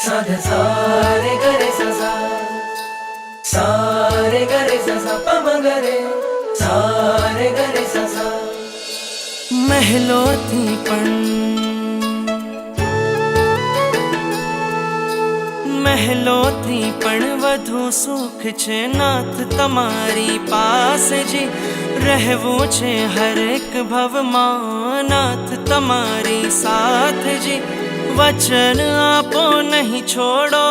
साधे सारे गरे सा सारे गरे सा पम गरे सारे गरे सा મહેલોથી પણ વધુ સુખ છે નાથ તમારી પાસે જી રહેવું છે હરેક ભવમાં નાથ તમારી સાથ જી વચન આપો નહીં છોડો